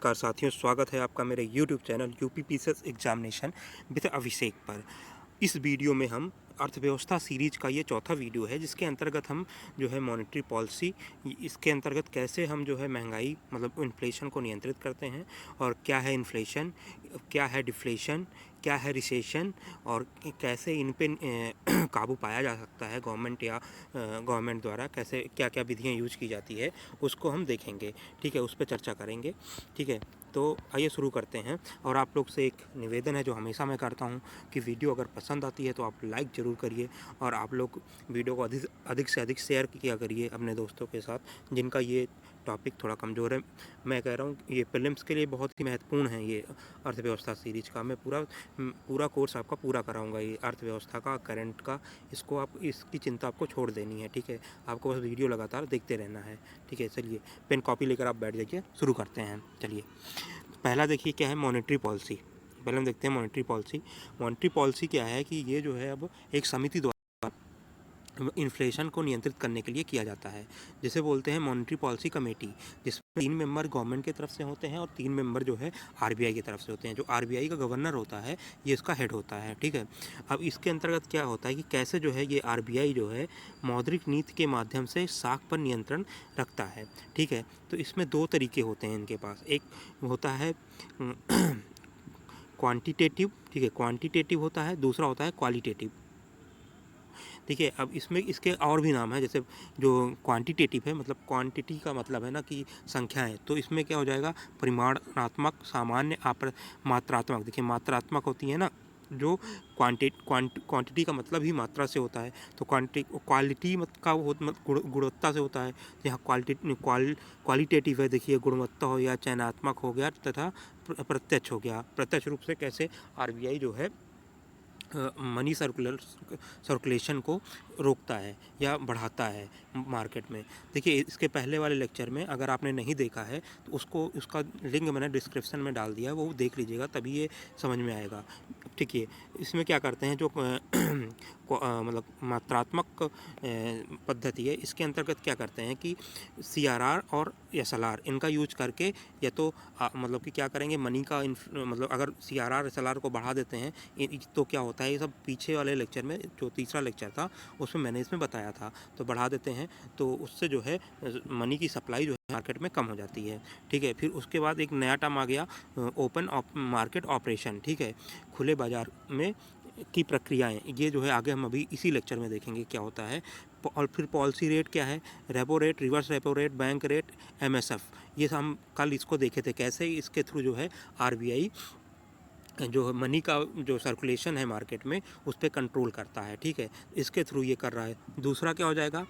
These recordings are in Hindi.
नमस्कार साथियों, स्वागत है आपका मेरे YouTube channel UPPCS examination with Abhishek पर। इस वीडियो में हम अर्थव्यवस्था सीरीज का ये चौथा वीडियो है, जिसके अंतर्गत हम जो है मॉनेटरी पॉलिसी, इसके अंतर्गत कैसे हम जो है महंगाई मतलब इन्फ्लेशन को नियंत्रित करते हैं, और क्या है इन्फ्लेशन, क्या है डिफ्लेशन, क्या है रिसेशन, और कैसे इन पे काबू पाया जा सकता है गवर्नमेंट या गवर्नमेंट द्वारा, कैसे क्या क्या विधियाँ यूज की जाती है, उसको हम देखेंगे। ठीक है, उस पर चर्चा करेंगे। ठीक है, तो आइए शुरू करते हैं। और आप लोग से एक निवेदन है जो हमेशा मैं करता हूं कि वीडियो अगर पसंद आती है तो आप लाइक ज़रूर करिए, और आप लोग वीडियो को अधिक से अधिक शेयर किया करिए अपने दोस्तों के साथ जिनका ये टॉपिक थोड़ा कमज़ोर है। मैं कह रहा हूँ ये प्रीलिम्स के लिए बहुत ही महत्वपूर्ण है। ये अर्थव्यवस्था सीरीज का मैं पूरा कोर्स आपका पूरा कराऊंगा, ये अर्थव्यवस्था का, करंट का। इसको आप इसकी चिंता आपको छोड़ देनी है। ठीक है, आपको बस वीडियो लगातार देखते रहना है। ठीक है, चलिए पेन कॉपी लेकर आप बैठ जाइए, शुरू करते हैं। चलिए, पहला देखिए क्या है मॉनेटरी पॉलिसी। पहले हम देखते हैं मॉनेटरी पॉलिसी। मॉनेटरी पॉलिसी क्या है कि ये जो है अब एक समिति द्वारा इन्फ्लेशन को नियंत्रित करने के लिए किया जाता है, जिसे बोलते हैं मॉनेटरी पॉलिसी कमेटी, जिसमें 3 मेंबर गवर्नमेंट की तरफ से होते हैं और 3 मेंबर जो है आरबीआई की तरफ से होते हैं। जो आरबीआई का गवर्नर होता है ये इसका हेड होता है। ठीक है, अब इसके अंतर्गत क्या होता है कि कैसे जो है ये आरबीआई जो है मौद्रिक नीति के माध्यम से साख पर नियंत्रण रखता है। ठीक है, तो इसमें 2 तरीके होते हैं इनके पास। एक होता है क्वांटिटेटिव, ठीक है, क्वांटिटेटिव होता है, दूसरा होता है क्वालिटेटिव। ठीक है, अब इसमें इसके और भी नाम है, जैसे जो क्वांटिटेटिव है, मतलब क्वांटिटी का मतलब है ना कि संख्याएं, तो इसमें क्या हो जाएगा परिमाणात्मक, सामान्य, मात्रात्मक। देखिए मात्रात्मक होती है ना, जो क्वांटिटी का मतलब ही मात्रा से होता है, तो क्वालिटी का गुणवत्ता से होता है। यहाँ क्वालिटेटिव है, देखिए गुणवत्ता हो या चयनात्मक हो गया, तथा प्रत्यक्ष हो गया। प्रत्यक्ष रूप से कैसे आरबीआई जो है मनी सर्कुलेशन को रोकता है या बढ़ाता है मार्केट में। देखिए इसके पहले वाले लेक्चर में अगर आपने नहीं देखा है तो उसका लिंक मैंने डिस्क्रिप्शन में डाल दिया है, वो देख लीजिएगा, तभी ये समझ में आएगा। ठीक है, इसमें क्या करते हैं जो मतलब मात्रात्मक पद्धति है, इसके अंतर्गत क्या करते हैं कि सीआरआर और एसएलआर इनका यूज करके, या तो मतलब कि क्या करेंगे मनी का मतलब अगर सीआरआर एसएलआर को बढ़ा देते हैं तो क्या होता है, ये सब पीछे वाले लेक्चर में जो तीसरा लेक्चर था उसमें मैंने इसमें बताया था। तो बढ़ा देते हैं तो उससे जो है मनी की सप्लाई जो है मार्केट में कम हो जाती है। ठीक है, फिर उसके बाद एक नया टर्म आ गया ओपन मार्केट ऑपरेशन। ठीक है, खुले बाजार में की प्रक्रियाएं, ये जो है आगे हम अभी इसी लेक्चर में देखेंगे क्या होता है। और फिर पॉलिसी रेट क्या है, repo rate, reverse repo rate, bank rate, MSF, ये हम कल इसको देखे थे कैसे इसके थ्रू जो है आरबीआई जो मनी का जो सर्कुलेशन है मार्केट में उस पर कंट्रोल करता है। ठीक है, इसके थ्रू ये कर रहा है। दूसरा क्या हो जाएगा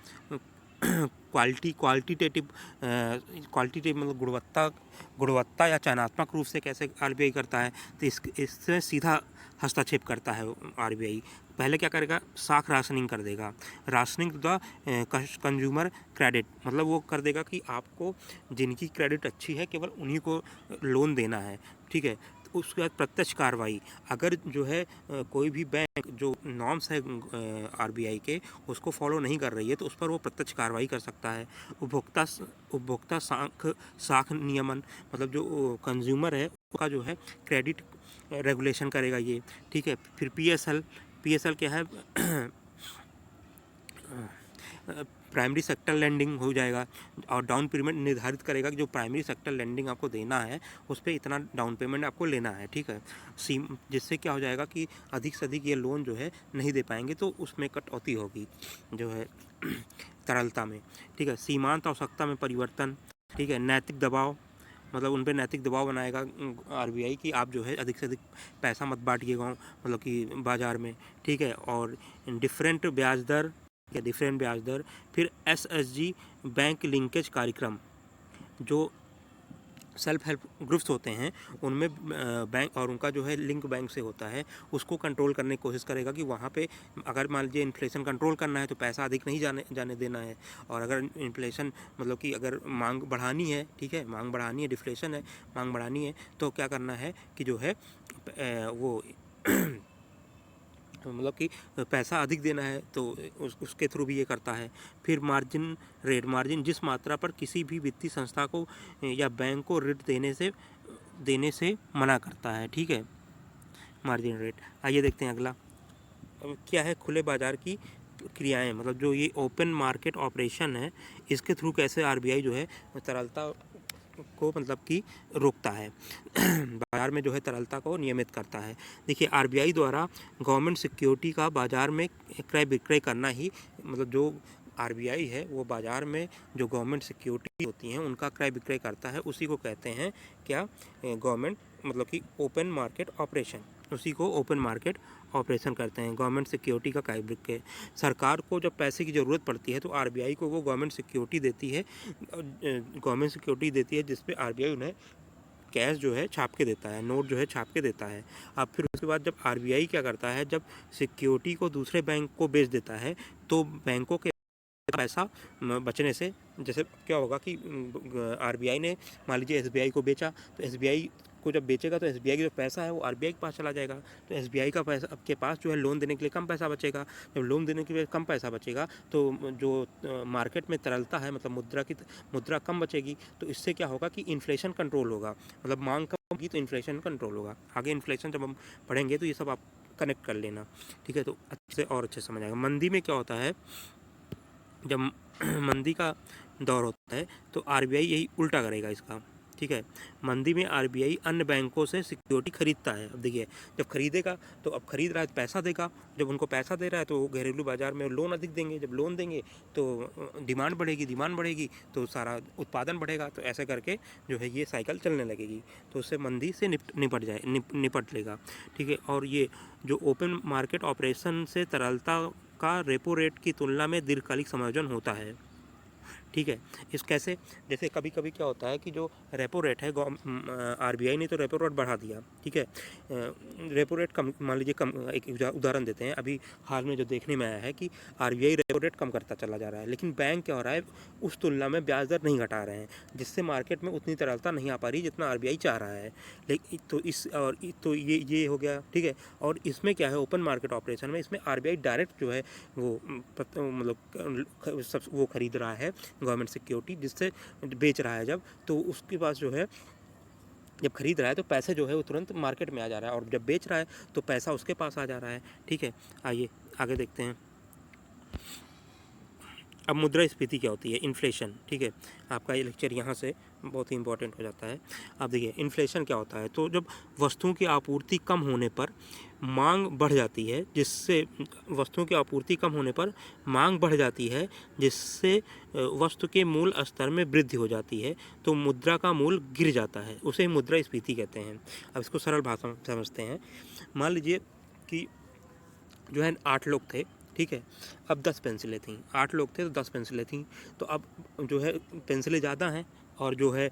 क्वालिटेटिव मतलब गुणवत्ता या चयनात्मक रूप से कैसे आरबीआई करता है, तो इससे सीधा हस्तक्षेप करता है आरबीआई। पहले क्या करेगा, साख राशनिंग कर देगा। राशनिंग द कंज्यूमर क्रेडिट, मतलब वो कर देगा कि आपको जिनकी क्रेडिट अच्छी है केवल उन्हीं को लोन देना है। ठीक है, उसके बाद प्रत्यक्ष कार्रवाई, अगर जो है कोई भी बैंक जो नॉर्म्स है आरबीआई के उसको फॉलो नहीं कर रही है तो उस पर वो प्रत्यक्ष कार्रवाई कर सकता है। उपभोक्ता साख नियमन, मतलब जो कंज्यूमर है उसका जो है क्रेडिट रेगुलेशन करेगा ये। ठीक है, फिर पीएसएल क्या है प्राइमरी सेक्टर लेंडिंग हो जाएगा, और डाउन पेमेंट निर्धारित करेगा कि जो प्राइमरी सेक्टर लेंडिंग आपको देना है उस पर इतना डाउन पेमेंट आपको लेना है। ठीक है, जिससे क्या हो जाएगा कि अधिक से अधिक ये लोन जो है नहीं दे पाएंगे, तो उसमें कटौती होगी जो है तरलता में। ठीक है, सीमांत आवश्यकता में परिवर्तन। ठीक है, नैतिक दबाव, मतलब उन पर नैतिक दबाव बनाएगा आरबीआई कि आप जो है अधिक से अधिक पैसा मत बांटिएगा मतलब कि बाज़ार में। ठीक है, और डिफरेंट ब्याज दर, डिफरेंट ब्याज दर। फिर एसएचजी बैंक लिंकेज कार्यक्रम, जो सेल्फ हेल्प ग्रुप्स होते हैं उनमें बैंक और उनका जो है लिंक बैंक से होता है, उसको कंट्रोल करने की कोशिश करेगा कि वहाँ पे अगर मान लीजिए इन्फ्लेशन कंट्रोल करना है तो पैसा अधिक नहीं जाने देना है, और अगर इन्फ्लेशन मतलब कि अगर मांग बढ़ानी है, ठीक है, मांग बढ़ानी है, डिफ्लेशन है, मांग बढ़ानी है, तो क्या करना है कि जो है वो मतलब कि पैसा अधिक देना है तो उसके थ्रू भी ये करता है। फिर मार्जिन, जिस मात्रा पर किसी भी वित्तीय संस्था को या बैंक को ऋण देने से देने से मना करता है, ठीक है, मार्जिन रेट। आइए देखते हैं अगला। अब क्या है खुले बाजार की क्रियाएं, मतलब जो ये ओपन मार्केट ऑपरेशन है, इसके थ्रू कैसे आरबीआई जो है तरलता को मतलब कि रोकता है बाजार में जो है तरलता को नियमित करता है। देखिए आरबीआई द्वारा गवर्नमेंट सिक्योरिटी का बाजार में क्रय विक्रय करना ही, मतलब जो आरबीआई है वो बाजार में जो गवर्नमेंट सिक्योरिटी होती हैं उनका क्रय विक्रय करता है, उसी को कहते हैं क्या, गवर्नमेंट मतलब कि ओपन मार्केट ऑपरेशन, उसी को ओपन मार्केट ऑपरेशन करते हैं, गवर्नमेंट सिक्योरिटी का क्रय विक्रय। सरकार को जब पैसे की ज़रूरत पड़ती है तो आरबीआई को वो गवर्नमेंट सिक्योरिटी देती है, जिसपे आरबीआई उन्हें कैश जो है छाप के देता है, नोट जो है छाप के देता है। अब फिर उसके बाद जब आरबीआई क्या करता है, जब सिक्योरिटी को दूसरे बैंक को बेच देता है तो बैंकों के पैसा बचने से, जैसे क्या होगा कि आरबीआई ने मान लीजिए एसबीआई को बेचा, तो एसबीआई को जब बेचेगा तो एसबीआई का जो पैसा है वो आरबीआई के पास चला जाएगा, तो एसबीआई का पैसा आपके पास जो है लोन देने के लिए कम पैसा बचेगा। जब लोन देने के लिए कम पैसा बचेगा तो जो मार्केट में तरलता है, मतलब मुद्रा कम बचेगी, तो इससे क्या होगा कि इन्फ्लेशन कंट्रोल होगा, मतलब मांग कम होगी तो इन्फ्लेशन कंट्रोल होगा। आगे इन्फ्लेशन जब हम पढ़ेंगे तो ये सब आप कनेक्ट कर लेना, ठीक है, तो अच्छे और अच्छे समझ आएगा। मंदी में क्या होता है, जब मंदी का दौर होता है तो आरबीआई यही उल्टा करेगा इसका, ठीक है। मंदी में आरबीआई अन्य बैंकों से सिक्योरिटी खरीदता है। अब देखिए जब खरीदेगा तो अब खरीद रहा है तो पैसा देगा, जब उनको पैसा दे रहा है तो घरेलू बाजार में लोन अधिक देंगे, जब लोन देंगे तो डिमांड बढ़ेगी तो सारा उत्पादन बढ़ेगा, तो ऐसे करके जो है ये साइकिल चलने लगेगी, तो उससे मंदी से निपट लेगा, ठीक है। और ये जो ओपन मार्केट ऑपरेशन से तरलता का रेपो रेट की तुलना में दीर्घकालिक समायोजन होता है, ठीक है। इस कैसे, जैसे कभी कभी क्या होता है कि जो रेपो रेट है, आरबीआई ने तो रेपो रेट बढ़ा दिया, ठीक है, रेपो रेट कम, मान लीजिए कम, एक उदाहरण देते हैं, अभी हाल में जो देखने में आया है कि आरबीआई रेपो रेट कम करता चला जा रहा है, लेकिन बैंक क्या हो रहा है उस तुलना में ब्याज दर नहीं घटा रहे हैं, जिससे मार्केट में उतनी तरलता नहीं आ पा रही जितना आरबीआई चाह रहा है। लेकिन तो ये हो गया, ठीक है। और इसमें क्या है, ओपन मार्केट ऑपरेशन में इसमें आरबीआई डायरेक्ट जो है वो मतलब वो खरीद रहा है गवर्नमेंट सिक्योरिटी, जिससे बेच रहा है, जब तो उसके पास जो है, जब खरीद रहा है तो पैसे जो है वो तुरंत मार्केट में आ जा रहा है, और जब बेच रहा है तो पैसा उसके पास आ जा रहा है, ठीक है। आइए आगे देखते हैं। अब मुद्रास्फीति क्या होती है, इन्फ्लेशन, ठीक है, आपका ये लेक्चर यहाँ से बहुत ही इंपॉर्टेंट हो जाता है। अब देखिए इन्फ्लेशन क्या होता है, तो जब वस्तुओं की आपूर्ति कम होने पर मांग बढ़ जाती है, जिससे वस्तु के मूल स्तर में वृद्धि हो जाती है, तो मुद्रा का मूल गिर जाता है, उसे मुद्रास्फीति कहते हैं। अब इसको सरल भाषा में समझते हैं। मान लीजिए कि जो है 8 लोग थे, ठीक है, अब 10 पेंसिलें थीं, 8 लोग थे तो 10 पेंसिलें थीं, तो अब जो है पेंसिलें ज़्यादा हैं और जो है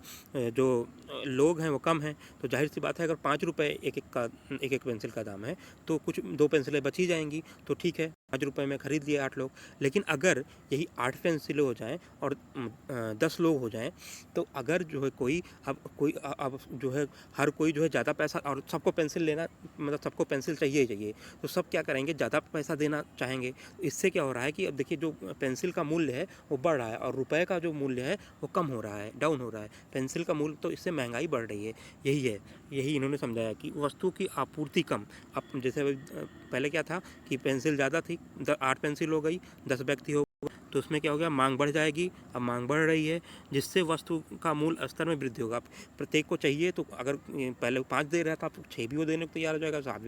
जो लोग हैं वो कम हैं, तो जाहिर सी बात है अगर 5 रुपये एक एक पेंसिल का दाम है तो कुछ 2 पेंसिलें बची जाएंगी, तो ठीक है 5 रुपये में ख़रीद लिए 8 लोग। लेकिन अगर यही 8 पेंसिलें हो जाएं और 10 लोग हो जाएं, तो अगर जो है अब जो है हर कोई जो है ज़्यादा पैसा, और सबको पेंसिल लेना, मतलब सबको पेंसिल चाहिए ही चाहिए, तो सब क्या करेंगे, ज़्यादा पैसा देना चाहेंगे। इससे क्या हो रहा है कि अब देखिए जो पेंसिल का मूल्य है वो बढ़ रहा है और रुपए का जो मूल्य है वो कम हो रहा है, डाउन हो रहा है, पेंसिल का मूल्य, तो इससे महंगाई बढ़ रही है। यही इन्होंने समझाया कि वस्तु की आपूर्ति कम। अब जैसे पहले क्या था कि पेंसिल ज़्यादा थी, 8 पेंसिल हो गई, 10 व्यक्ति हो गए, तो उसमें क्या हो गया, मांग बढ़ जाएगी। अब मांग बढ़ रही है जिससे वस्तु का मूल स्तर में वृद्धि होगा। प्रत्येक को चाहिए, तो अगर पहले 5 दे रहा था तो 6 भी वो देने को तैयार हो जाएगा, 7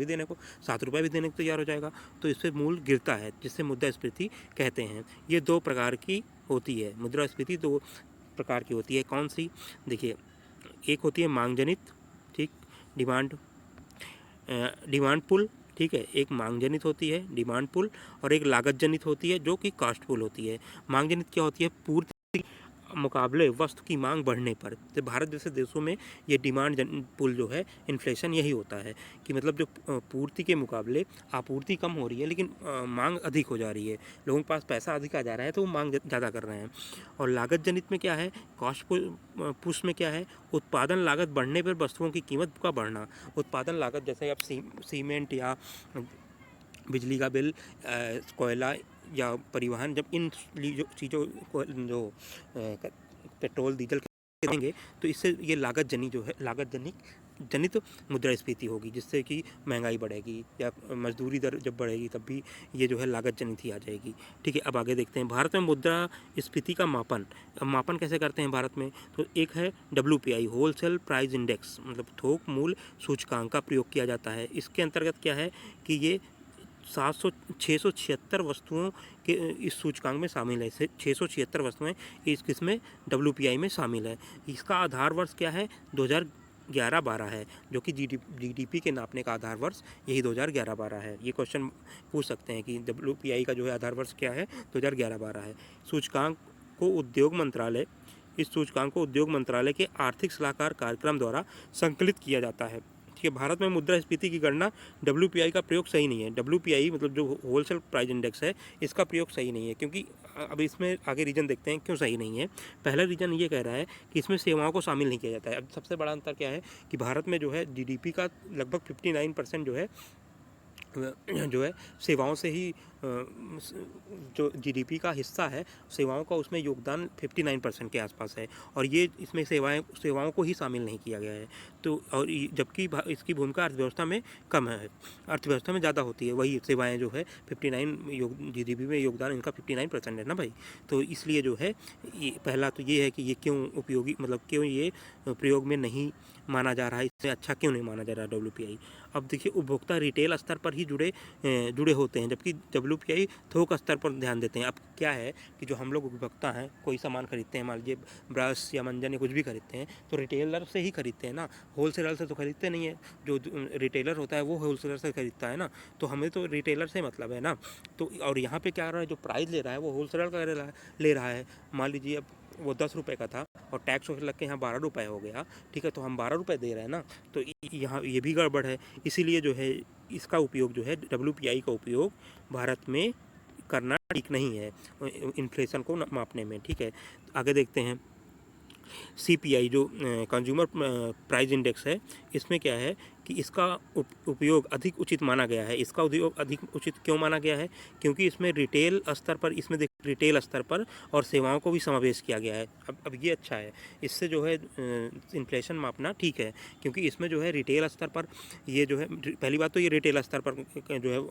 रुपये भी देने को तैयार हो जाएगा, तो इससे मूल गिरता है, जिससे मुद्रास्फीति कहते हैं। ये 2 प्रकार की होती है मुद्रास्फीति, 2 प्रकार की होती है। कौन सी, देखिए एक होती है मांग जनित, ठीक, डिमांड पुल, ठीक है, एक मांग जनित होती है डिमांड पुल, और एक लागत जनित होती है जो कि कॉस्ट पुल होती है। मांग जनित क्या होती है, पूर्ति मुकाबले वस्तु की मांग बढ़ने पर, तो भारत जैसे देशों में ये डिमांड पुल जो है, इन्फ्लेशन यही होता है कि मतलब जो पूर्ति के मुकाबले आपूर्ति कम हो रही है लेकिन मांग अधिक हो जा रही है, लोगों के पास पैसा अधिक आ जा रहा है तो वो मांग ज़्यादा कर रहे हैं। और लागत जनित में क्या है, कॉस्ट पुश में क्या है, उत्पादन लागत बढ़ने पर वस्तुओं की कीमत का बढ़ना। उत्पादन लागत जैसे आप सीमेंट या बिजली का बिल, कोयला या परिवहन, जब इन चीज़ों को जो पेट्रोल डीजल देंगे तो इससे ये लागत जनित मुद्रास्फीति होगी, जिससे कि महंगाई बढ़ेगी या मजदूरी दर जब बढ़ेगी तब भी ये जो है लागत जनित ही आ जाएगी। ठीक है, अब आगे देखते हैं भारत में मुद्रास्फीति का मापन कैसे करते हैं भारत में। तो एक है WPI, होलसेल प्राइस इंडेक्स, मतलब थोक मूल्य सूचकांक का प्रयोग किया जाता है। इसके अंतर्गत क्या है कि ये 676 वस्तुओं के इस सूचकांक में शामिल है। 676 वस्तुएं इस किसमें WPI में शामिल है। इसका आधार वर्ष क्या है 2011-12 है, जो कि GDP के नापने का आधार वर्ष यही 2011-12 है। ये क्वेश्चन पूछ सकते हैं कि WPI का जो है आधार वर्ष क्या है 2011-12 है। इस सूचकांक को उद्योग मंत्रालय के आर्थिक सलाहकार कार्यक्रम द्वारा संकलित किया जाता है। ठीक है, भारत में मुद्रास्फीति की गणना WPI का प्रयोग सही नहीं है। WPI मतलब जो होलसेल प्राइस इंडेक्स है, इसका प्रयोग सही नहीं है, क्योंकि अब इसमें आगे रीजन देखते हैं क्यों सही नहीं है। पहला रीजन ये कह रहा है कि इसमें सेवाओं को शामिल नहीं किया जाता है। अब सबसे बड़ा अंतर क्या है कि भारत में जो है GDP का लगभग 59% जो है सेवाओं से ही जो GDP का हिस्सा है सेवाओं का, उसमें योगदान 59% के आसपास है, और ये इसमें सेवाओं को ही शामिल नहीं किया गया है। तो और जबकि इसकी भूमिका अर्थव्यवस्था में कम है, अर्थव्यवस्था में ज़्यादा होती है, वही सेवाएं जो है 59 GDP में योगदान इनका 59% है ना भाई। तो इसलिए जो है ये पहला तो ये है कि ये क्यों उपयोगी, मतलब क्यों ये प्रयोग में नहीं माना जा रहा है, इससे अच्छा क्यों नहीं माना जा रहा है WPI। अब देखिए, उपभोक्ता रिटेल स्तर पर ही जुड़े होते हैं, जबकि WPI थोक स्तर पर ध्यान देते हैं। अब क्या है कि जो हम लोग उपभोक्ता हैं, कोई सामान खरीदते हैं, मान लीजिए ब्रश या मंजन या कुछ भी खरीदते हैं, तो रिटेलर से ही खरीदते हैं ना, होलसेलर से तो खरीदते नहीं है। जो रिटेलर होता है वो होलसेलर से खरीदता है ना, तो हमें तो रिटेलर से मतलब है ना। तो और यहाँ पे क्या हो रहा है, जो प्राइस ले रहा है वो होलसेलर का ले रहा है। मान लीजिए अब वो 10 रुपये का था और टैक्स लग के यहाँ 12 रुपये हो गया, ठीक है, तो हम 12 रुपये दे रहे हैं ना, तो यहाँ ये भी गड़बड़ है। इसीलिए जो है इसका उपयोग जो है WPI का उपयोग भारत में करना ठीक नहीं है इन्फ्लेशन को मापने में। ठीक है, आगे देखते हैं। CPI जो कंज्यूमर प्राइस इंडेक्स है, इसमें क्या है कि इसका उपयोग अधिक उचित माना गया है। इसका उपयोग अधिक उचित क्यों माना गया है, क्योंकि इसमें रिटेल स्तर पर और सेवाओं को भी समावेश किया गया है। अब ये अच्छा है, इससे जो है इन्फ्लेशन मापना ठीक है, क्योंकि इसमें जो है रिटेल स्तर पर ये जो है, पहली बात तो ये रिटेल स्तर पर जो है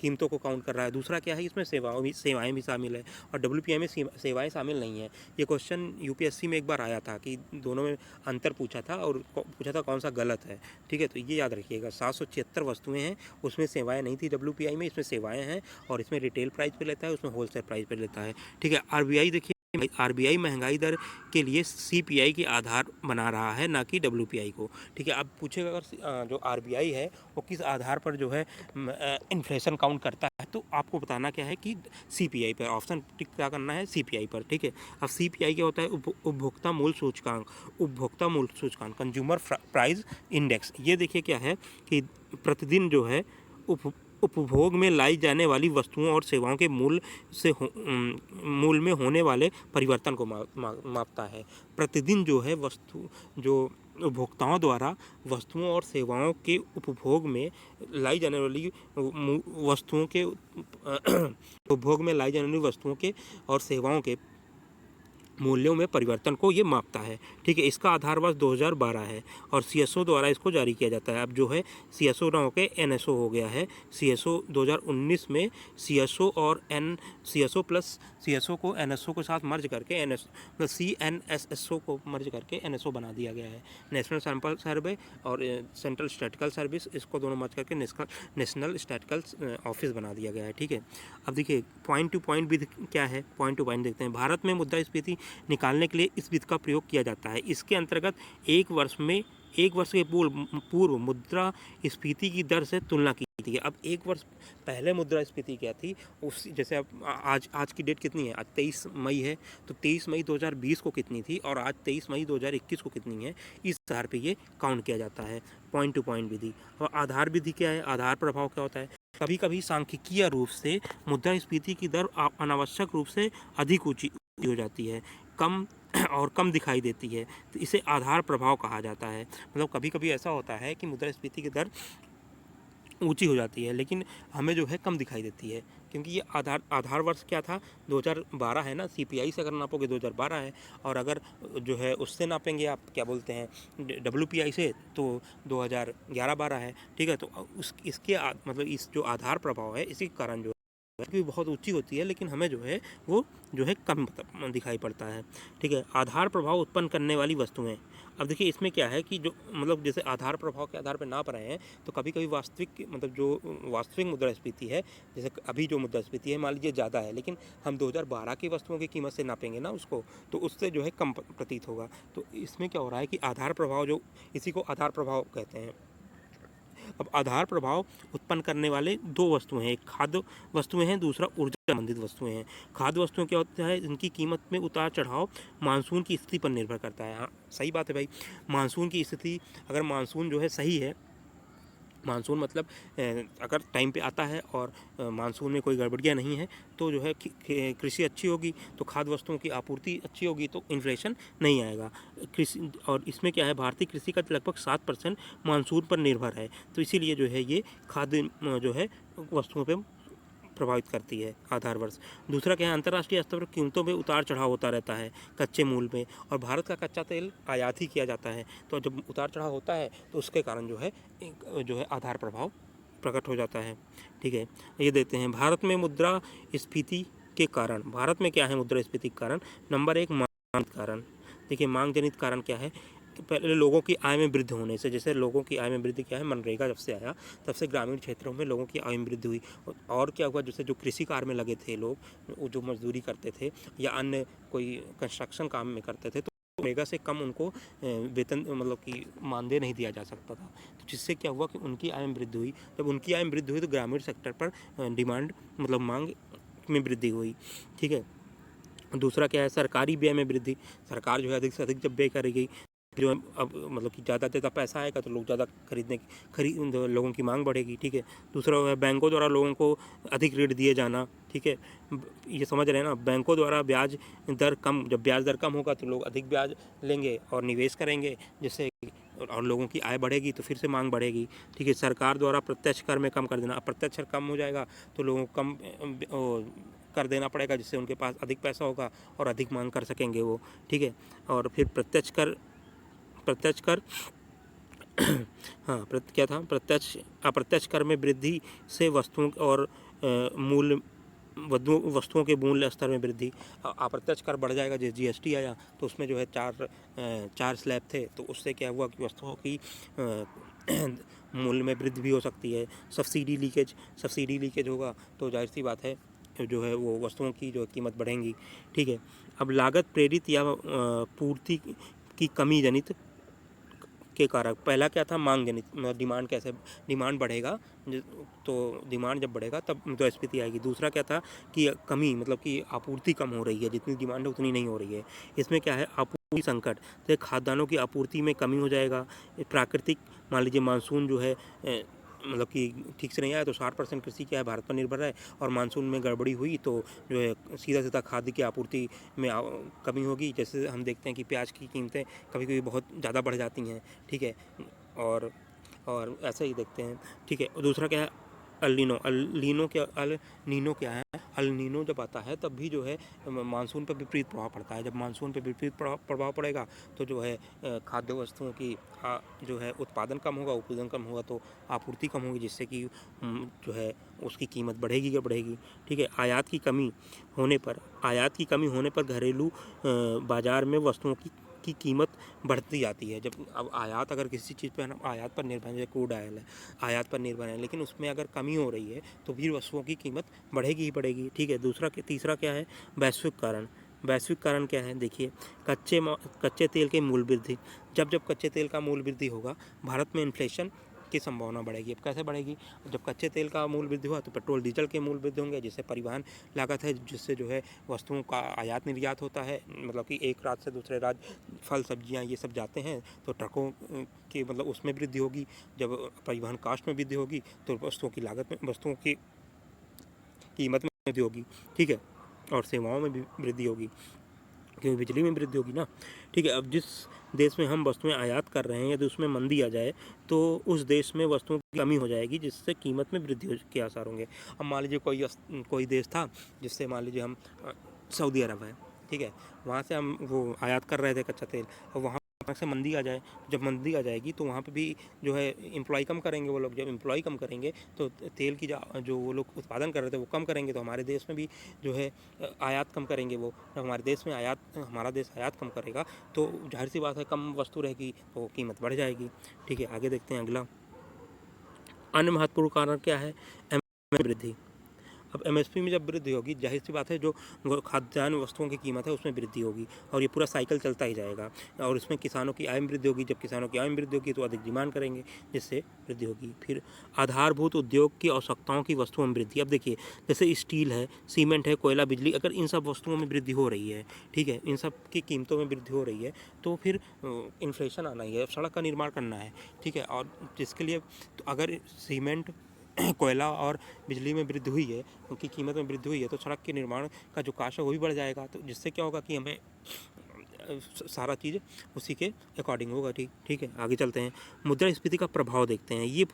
कीमतों को काउंट कर रहा है। दूसरा क्या है, इसमें सेवाएं भी शामिल है, और WPI में सेवाएं शामिल नहीं है। ये क्वेश्चन UPSC में एक बार आया था कि दोनों में अंतर पूछा था और पूछा था कौन सा गलत है। ठीक है, तो ये याद रखिएगा, 776 वस्तुएं हैं, उसमें सेवाएं नहीं थी WPI में, इसमें सेवाएं हैं, और इसमें रिटेल प्राइस पे लेता है, उसमें होलसेल प्राइस पे लेता है। ठीक है, RBI देखिए, RBI महंगाई दर के लिए CPI के आधार बना रहा है, ना कि WPI को। ठीक है, अब पूछेगा अगर जो RBI है वो किस आधार पर जो है इन्फ्लेशन काउंट करता है, तो आपको बताना क्या है कि CPI पर, ऑप्शन टिक क्या करना है, CPI पर। ठीक है, अब CPI क्या होता है, उपभोक्ता मूल्य सूचकांक, कंज्यूमर प्राइस इंडेक्स। ये देखिए क्या है कि प्रतिदिन जो है उपभोग में लाई जाने वाली वस्तुओं और सेवाओं के मूल्य में होने वाले परिवर्तन को मापता है। प्रतिदिन जो है जो उपभोक्ताओं द्वारा वस्तुओं और सेवाओं के उपभोग में लाई जाने वाली वस्तुओं के और सेवाओं के मूल्यों में परिवर्तन को ये मापता है। ठीक है, इसका आधार वर्ष 2012 है और CSO द्वारा इसको जारी किया जाता है। अब जो है CSO ना होकर NSO हो गया है। CSO 2019 में CSO प्लस CSO को NSO के साथ मर्ज करके CNSSO को मर्ज करके NSO बना दिया गया है। नेशनल सैंपल सर्वे और सेंट्रल स्टैटिस्टिकल सर्विस, इसको दोनों मर्ज करके नेशनल स्टैटिस्टिकल ऑफिस बना दिया गया है। ठीक है, अब देखिए पॉइंट टू पॉइंट विधि क्या है, पॉइंट टू पॉइंट देखते हैं। भारत में मुद्रास्फीति निकालने के लिए इस विधि का प्रयोग किया जाता है। इसके अंतर्गत एक वर्ष के पूर्व मुद्रास्फीति की दर से तुलना की जाती है। अब एक वर्ष पहले मुद्रास्फीति क्या थी, उस जैसे अब आज की डेट कितनी है, आज 23 मई है, तो 23 मई 2020 को कितनी थी और आज 23 मई 2021 को कितनी है, इस आधार पे ये काउंट किया जाता है। पॉइंट टू पॉइंट विधि। और आधार विधि क्या है, आधार प्रभाव क्या होता है, कभी कभी सांख्यिकीय रूप से मुद्रास्फीति की दर अनावश्यक रूप से अधिक ऊंची हो जाती है, कम दिखाई देती है, तो इसे आधार प्रभाव कहा जाता है। मतलब कभी कभी ऐसा होता है कि मुद्रास्फीति की दर ऊंची हो जाती है, लेकिन हमें जो है कम दिखाई देती है, क्योंकि ये आधार वर्ष क्या था, 2012 है ना, सीपीआई से अगर नापोगे 2012 है, और अगर जो है उससे नापेंगे आप क्या बोलते हैं डब्ल्यूपीआई से, तो 2011-12 है। ठीक है, तो इसके मतलब इस जो आधार प्रभाव है इसी के कारण जो भी बहुत ऊंची होती है, लेकिन हमें जो है वो जो है कम दिखाई पड़ता है। ठीक है, आधार प्रभाव उत्पन्न करने वाली वस्तुएं। अब देखिए इसमें क्या है कि जो मतलब जैसे आधार प्रभाव के आधार पर नाप रहे हैं, तो कभी कभी वास्तविक मतलब जो वास्तविक मुद्रास्फीति है, जैसे अभी जो मुद्रास्फीति है मान लीजिए ज़्यादा है, लेकिन हम 2012 की वस्तुओं की कीमत से नापेंगे ना उसको, तो उससे जो है कम प्रतीत होगा। तो इसमें क्या हो रहा है कि आधार प्रभाव जो, इसी को आधार प्रभाव कहते हैं। अब आधार प्रभाव उत्पन्न करने वाले दो वस्तुएं हैं, एक खाद्य वस्तुएं हैं, दूसरा ऊर्जा संबंधित वस्तुएं हैं। खाद्य वस्तुएं क्या होता है, इनकी कीमत में उतार चढ़ाव मानसून की स्थिति पर निर्भर करता है। हाँ सही बात है भाई, मानसून की स्थिति, अगर मानसून जो है सही है, मानसून मतलब अगर टाइम पे आता है और मानसून में कोई गड़बड़ियाँ नहीं है, तो जो है कृषि अच्छी होगी, तो खाद्य वस्तुओं की आपूर्ति अच्छी होगी, तो इन्फ्लेशन नहीं आएगा। कृषि, और इसमें क्या है, भारतीय कृषि का लगभग 7% मानसून पर निर्भर है, तो इसीलिए जो है ये खाद्य जो है वस्तुओं पर प्रभावित करती है आधार वर्ष। दूसरा क्या है, अंतर्राष्ट्रीय स्तर पर कीमतों में उतार चढ़ाव होता रहता है कच्चे मूल में, और भारत का कच्चा तेल आयात ही किया जाता है, तो जब उतार चढ़ाव होता है तो उसके कारण जो है आधार प्रभाव प्रकट हो जाता है। ठीक है, ये देते हैं भारत में मुद्रास्फीति के कारण। भारत में क्या है मुद्रास्फीति के कारण, नंबर 1 मांग कारण। देखिए मांग जनित कारण क्या है, पहले लोगों की आय में वृद्धि होने से, जैसे लोगों की आय में वृद्धि क्या है, मनरेगा जब से आया तब से ग्रामीण क्षेत्रों में लोगों की आय में वृद्धि हुई। और क्या हुआ, जैसे जो कृषि कार्य में लगे थे लोग, वो जो मजदूरी करते थे या अन्य कोई कंस्ट्रक्शन काम में करते थे, तो मनरेगा से कम उनको वेतन मतलब कि मानदेय नहीं दिया जा सकता था, तो जिससे क्या हुआ कि उनकी आय में वृद्धि हुई। जब उनकी आय में वृद्धि हुई तो ग्रामीण सेक्टर पर डिमांड मतलब मांग में वृद्धि हुई। ठीक है, दूसरा क्या है, सरकारी व्यय में वृद्धि। सरकार जो है अधिक से अधिक जब व्यय करेगी, जो अब मतलब कि ज़्यादा से ज़्यादा पैसा आएगा तो लोग ज़्यादा खरीद लोगों की मांग बढ़ेगी। ठीक है, दूसरा है बैंकों द्वारा लोगों को अधिक ऋण दिए जाना। ठीक है, ये समझ रहे हैं ना, बैंकों द्वारा ब्याज दर कम, जब ब्याज दर कम होगा तो लोग अधिक ब्याज लेंगे और निवेश करेंगे, जिससे और लोगों की आय बढ़ेगी तो फिर से मांग बढ़ेगी। ठीक है, सरकार द्वारा प्रत्यक्ष कर में कम कर देना, अप्रत्यक्ष कर कम हो जाएगा तो लोगों को कम कर देना पड़ेगा, जिससे उनके पास अधिक पैसा होगा और अधिक मांग कर सकेंगे वो। ठीक है, और फिर प्रत्यक्ष कर हाँ क्या था, प्रत्यक्ष अप्रत्यक्ष कर में वृद्धि से वस्तुओं और मूल्य वस्तुओं के मूल्य स्तर में वृद्धि। अप्रत्यक्ष कर बढ़ जाएगा, जैसे जीएसटी आया तो उसमें जो है चार स्लैब थे, तो उससे क्या हुआ कि वस्तुओं की मूल्य में वृद्धि भी हो सकती है। सब्सिडी लीकेज होगा तो जाहिर सी बात है जो है वो वस्तुओं की जो कीमत बढ़ेंगी। ठीक है, अब लागत प्रेरित या पूर्ति की कमी जनित के कारक, पहला क्या था, मांग जनित, डिमांड कैसे, डिमांड बढ़ेगा तो डिमांड जब बढ़ेगा तब मुद्रास्फीति आएगी। दूसरा क्या था कि कमी, मतलब कि आपूर्ति कम हो रही है, जितनी डिमांड है उतनी नहीं हो रही है। इसमें क्या है, आपूर्ति संकट, तो खाद्यान्नों की आपूर्ति में कमी हो जाएगा। प्राकृतिक, मान लीजिए मानसून जो है मतलब कि ठीक से नहीं आया तो 60% कृषि क्या है भारत पर निर्भर है, और मानसून में गड़बड़ी हुई तो जो है सीधा खाद्य की आपूर्ति में कमी होगी। जैसे हम देखते हैं कि प्याज की कीमतें कभी कभी बहुत ज़्यादा बढ़ जाती हैं। ठीक है, और ऐसे ही देखते हैं। ठीक है, दूसरा क्या है, अल नीनो क्या है, अल नीनो जब आता है तब भी जो है मानसून पर विपरीत प्रभाव पड़ता है। जब मानसून पर विपरीत प्रभाव पड़ेगा तो जो है खाद्य वस्तुओं की जो है उत्पादन कम होगा तो आपूर्ति कम होगी, जिससे कि जो है उसकी कीमत बढ़ेगी। ठीक है, आयात की कमी होने पर घरेलू बाजार में वस्तुओं की कीमत बढ़ती जाती है। जब अब आयात, अगर किसी चीज़ पर आयात पर निर्भर है, जैसे क्रूड ऑयल है, आयात पर निर्भर है, लेकिन उसमें अगर कमी हो रही है तो फिर वस्तुओं की कीमत बढ़ेगी। ठीक है, तीसरा क्या है, वैश्विक कारण क्या है, देखिए कच्चे तेल के मूल्य वृद्धि। जब कच्चे तेल का मूल्य वृद्धि होगा, भारत में इन्फ्लेशन की संभावना बढ़ेगी। अब कैसे बढ़ेगी, जब कच्चे तेल का मूल्य वृद्धि हुआ तो पेट्रोल डीजल के मूल्य वृद्धि होंगे, जिससे परिवहन लागत है, जिससे जो है वस्तुओं का आयात निर्यात होता है, मतलब कि एक राज्य से दूसरे राज्य फल सब्जियां ये सब जाते हैं तो ट्रकों की मतलब उसमें वृद्धि होगी। जब परिवहन कास्ट में वृद्धि होगी तो वस्तुओं की कीमत में वृद्धि होगी। ठीक है, और सेवाओं में भी वृद्धि होगी। क्योंकि बिजली में वृद्धि होगी ना। ठीक है, अब जिस देश में हम वस्तुएं आयात कर रहे हैं यदि उसमें मंदी आ जाए तो उस देश में वस्तुओं की कमी हो जाएगी, जिससे कीमत में वृद्धि के आसार होंगे। अब मान लीजिए कोई देश था जिससे मान लीजिए हम सऊदी अरब है, ठीक है, वहाँ से हम वो आयात कर रहे थे कच्चा तेल, और वहाँ से मंदी आ जाए, जब मंदी आ जाएगी तो वहाँ पे भी जो है एम्प्लॉय कम करेंगे वो लोग। जब एम्प्लॉय कम करेंगे तो तेल की जो वो लोग उत्पादन कर रहे थे वो कम करेंगे, तो हमारे देश में भी जो है आयात कम करेंगे वो। जब हमारे देश में हमारा देश आयात कम करेगा तो जाहिर सी बात है कम वस्तु रहेगी तो कीमत बढ़ जाएगी। ठीक है, आगे देखते हैं अगला। अन्य महत्वपूर्ण कारण क्या है? वृद्धि। अब एमएसपी में जब वृद्धि होगी जाहिर सी बात है जो खाद्यान्न वस्तुओं की कीमत है उसमें वृद्धि होगी, और ये पूरा साइकिल चलता ही जाएगा, और इसमें किसानों की आय में वृद्धि होगी। जब किसानों की आय में वृद्धि होगी तो अधिक डिमांड करेंगे, जिससे वृद्धि होगी। फिर आधारभूत उद्योग की आवश्यकताओं की वस्तुओं में वृद्धि। अब देखिए जैसे स्टील है, सीमेंट है, कोयला, बिजली, अगर इन सब वस्तुओं में वृद्धि हो रही है, ठीक है, इन सब की कीमतों में वृद्धि हो रही है तो फिर इन्फ्लेशन आना ही है, सड़क का निर्माण करना है। ठीक है, और जिसके लिए तो अगर सीमेंट कोयला और बिजली में वृद्धि हुई है, उनकी कीमत में वृद्धि हुई है, तो सड़क के निर्माण का जो काश है वो भी बढ़ जाएगा। तो जिससे क्या होगा कि हमें सारा चीज़ उसी के अकॉर्डिंग होगा। ठीक है, आगे चलते हैं। मुद्रास्फीति का प्रभाव देखते हैं। ये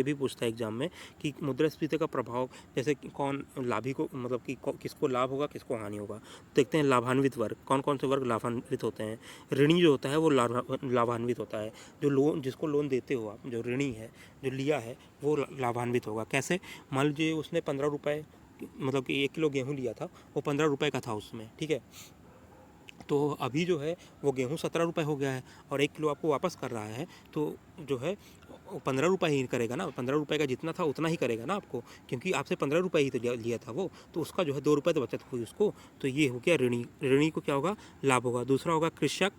भी पूछता है एग्जाम में कि मुद्रास्फीति का प्रभाव, जैसे कौन लाभी को, मतलब कि किसको लाभ होगा किसको हानि होगा। देखते हैं लाभान्वित वर्ग, कौन कौन से वर्ग लाभान्वित होते हैं। ऋणी जो होता है वो लाभान्वित होता है। जिसको लोन देते हो आप, जो ऋणी है, जो लिया है, वो लाभान्वित होगा। कैसे? मान लीजिए उसने 15 रुपये, मतलब कि 1 किलो गेहूँ लिया था, वो 15 रुपये का था उसमें, ठीक है, तो अभी जो है वो गेहूँ 17 रुपये हो गया है और 1 किलो आपको वापस कर रहा है, तो जो है वो 15 रुपये ही करेगा ना। 15 रुपये का जितना था उतना ही करेगा ना आपको, क्योंकि आपसे 15 रुपये ही तो लिया था वो, तो उसका जो है 2 रुपये तो बचत हुई उसको। तो ये हो गया ऋणी। ऋणी को क्या होगा? लाभ होगा। दूसरा होगा कृषक,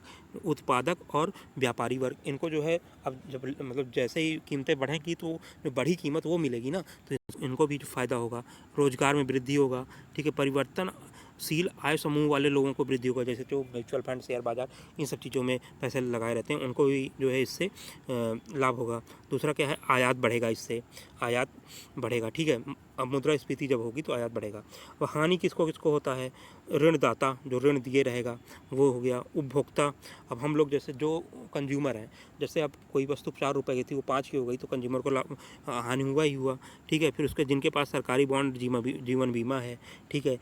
उत्पादक और व्यापारी वर्ग। इनको जो है अब जब मतलब जैसे ही कीमतें बढ़ेंगी तो जो बढ़ी कीमत वो मिलेगी ना, तो इनको भी फ़ायदा होगा। रोजगार में वृद्धि होगा। ठीक है, परिवर्तनशील आय समूह वाले लोगों को वृद्धि होगा, जैसे जो म्यूचुअल फंड, शेयर बाजार, इन सब चीज़ों में पैसे लगाए रहते हैं उनको भी जो है इससे लाभ होगा। दूसरा क्या है? आयात बढ़ेगा, इससे आयात बढ़ेगा। ठीक है, अब मुद्रास्फीति जब होगी तो आयात बढ़ेगा। वह हानि किसको किसको होता है? ऋणदाता, जो ऋण दिए रहेगा, वो हो गया। उपभोक्ता, अब हम लोग जैसे जो कंज्यूमर हैं, जैसे अब कोई वस्तु 4 रुपये की थी वो 5 की हो गई, तो कंज्यूमर को हानि हुआ ही हुआ। ठीक है, फिर उसके जिनके पास सरकारी बॉन्ड, जीवन बीमा है, ठीक है।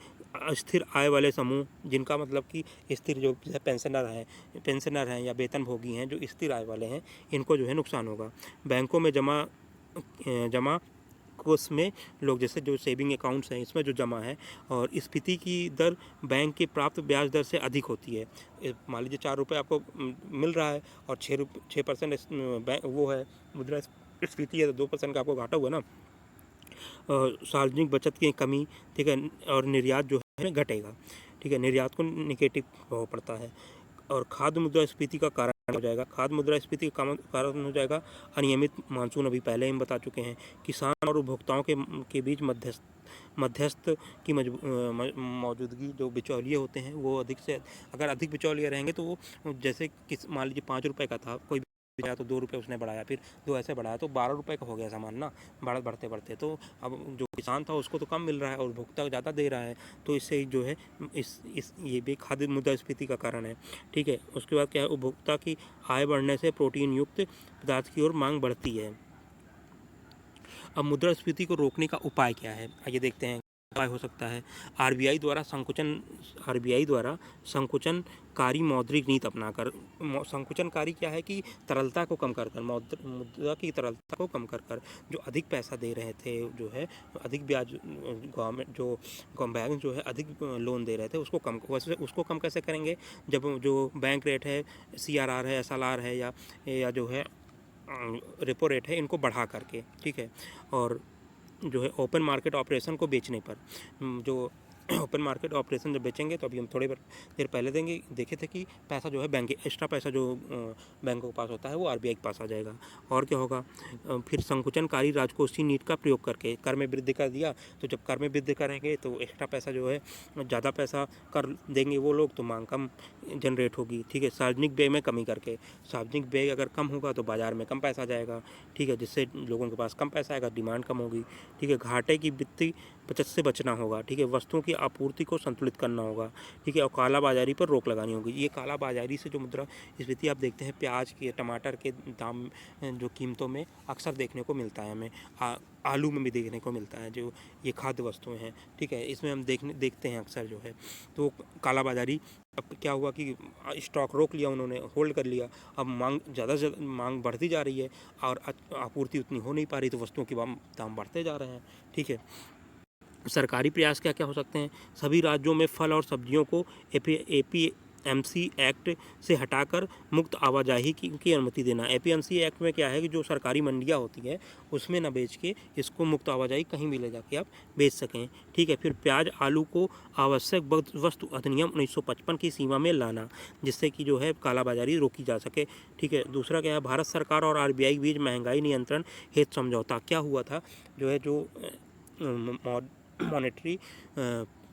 स्थिर आय वाले समूह, जिनका मतलब कि स्थिर, जो पेंशनर हैं या वेतनभोगी हैं, जो स्थिर आय वाले हैं, इनको जो है नुकसान होगा। बैंकों में जमा कोष में लोग, जैसे जो सेविंग अकाउंट्स हैं इसमें जो जमा है, और स्फीति की दर बैंक के प्राप्त ब्याज दर से अधिक होती है। मान लीजिए 4 रुपये आपको मिल रहा है और 6% वो है मुद्रास्फीति है, तो 2% का आपको घाटा हुआ ना। सार्वजनिक बचत की कमी, ठीक है, और निर्यात जो है घटेगा। ठीक है, निर्यात को निगेटिव प्रभाव पड़ता है। और खाद्य मुद्रास्फीति का कारण हो जाएगा, खाद्य मुद्रास्फीति का कारण हो जाएगा अनियमित मानसून। अभी पहले ही हम बता चुके हैं। किसान और उपभोक्ताओं के बीच मध्यस्थ की मौजूदगी, जो बिचौलिए होते हैं वो अगर अधिक बिचौलिए रहेंगे तो वो, जैसे मान लीजिए 5 रुपये का था, कोई बढ़ाया तो 2 रुपये उसने बढ़ाया, फिर 2 ऐसे बढ़ाया तो 12 रुपये का हो गया सामान ना, बढ़ते बढ़ते। तो अब जो किसान था उसको तो कम मिल रहा है और उपभोक्ता ज़्यादा दे रहा है, तो इससे जो है ये भी खाद्य मुद्रास्फीति का कारण है। ठीक है, उसके बाद क्या है? उपभोक्ता की आय बढ़ने से प्रोटीन युक्त पदार्थ की ओर मांग बढ़ती है। अब मुद्रास्फीति को रोकने का उपाय क्या है, आइए देखते हैं। उपाय हो सकता है आरबीआई द्वारा संकुचनकारी मौद्रिक नीति अपनाकर। संकुचनकारी क्या है कि तरलता को कम कर मुद्रा की तरलता को कम कर जो अधिक पैसा दे रहे थे, जो है अधिक ब्याज, गवर्नमेंट जो बैंक जो है अधिक लोन दे रहे थे उसको कम कैसे करेंगे? जब जो बैंक रेट है, CRR है, SLR है, या जो है रेपो रेट है, इनको बढ़ा करके। ठीक है, और जो है ओपन मार्केट ऑपरेशन को बेचने पर, जो ओपन मार्केट ऑपरेशन जब बेचेंगे तो अभी हम थोड़ी देर पहले देखे थे कि पैसा जो है बैंक, एक्स्ट्रा पैसा जो बैंकों के पास होता है वो RBI के पास आ जाएगा। और क्या होगा? फिर संकुचनकारी राजकोषीय नीति का प्रयोग करके कर में वृद्धि कर दिया, तो जब कर में वृद्धि करेंगे तो एक्स्ट्रा पैसा जो है, ज़्यादा पैसा कर देंगे वो लोग, तो मांग कम जनरेट होगी। ठीक है, सार्वजनिक व्यय में कमी करके, सार्वजनिक व्यय अगर कम होगा तो बाजार में कम पैसा जाएगा। ठीक है, जिससे लोगों के पास कम पैसा आएगा, डिमांड कम होगी। ठीक है, घाटे की वित्तीय बचत से बचना होगा। ठीक है, वस्तुओं की आपूर्ति को संतुलित करना होगा, ठीक है, और काला बाजारी पर रोक लगानी होगी। ये काला बाजारी से जो मुद्रास्फीति आप देखते हैं प्याज के, टमाटर के दाम जो कीमतों में अक्सर देखने को मिलता है, हमें आलू में भी देखने को मिलता है, जो ये खाद्य वस्तुएं हैं, ठीक है, इसमें हम देखते हैं अक्सर जो है। तो काला बाजारी, अब क्या हुआ कि स्टॉक रोक लिया उन्होंने, होल्ड कर लिया, अब मांग ज़्यादा से मांग बढ़ती जा रही है और आपूर्ति उतनी हो नहीं पा रही, तो वस्तुओं के दाम बढ़ते जा रहे हैं, ठीक है। सरकारी प्रयास क्या क्या हो सकते हैं? सभी राज्यों में फल और सब्जियों को APMC एक्ट से हटाकर मुक्त आवाजाही की अनुमति देना। APMC एक्ट में क्या है कि जो सरकारी मंडियां होती हैं उसमें ना बेच के इसको मुक्त आवाजाही कहीं भी ले जाके आप बेच सकें, ठीक है। फिर प्याज आलू को आवश्यक वस्तु अधिनियम 1955 की सीमा में लाना, जिससे कि जो है कालाबाजारी रोकी जा सके, ठीक है। दूसरा क्या है, भारत सरकार और RBI के बीच महंगाई नियंत्रण हेतु समझौता। क्या हुआ था, जो है जो मॉनेटरी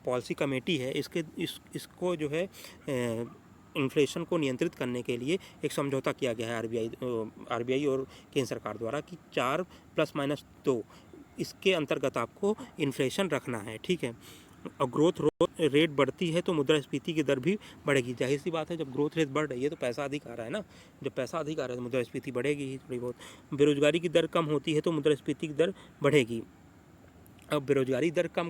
पॉलिसी कमेटी है, इसको जो है इन्फ्लेशन को नियंत्रित करने के लिए एक समझौता किया गया है RBI और केंद्र सरकार द्वारा कि 4+-2 इसके अंतर्गत आपको इन्फ्लेशन रखना है, ठीक है। और ग्रोथ रेट बढ़ती है तो मुद्रास्फीति की दर भी बढ़ेगी। जाहिर सी बात है, जब ग्रोथ रेट बढ़ रही है तो पैसा अधिक आ रहा है ना, जब पैसा अधिक आ रहा है तो मुद्रास्फीति बढ़ेगी ही थोड़ी बहुत। बेरोजगारी की दर कम होती है तो मुद्रास्फीति की दर बढ़ेगी। अब बेरोजगारी दर कम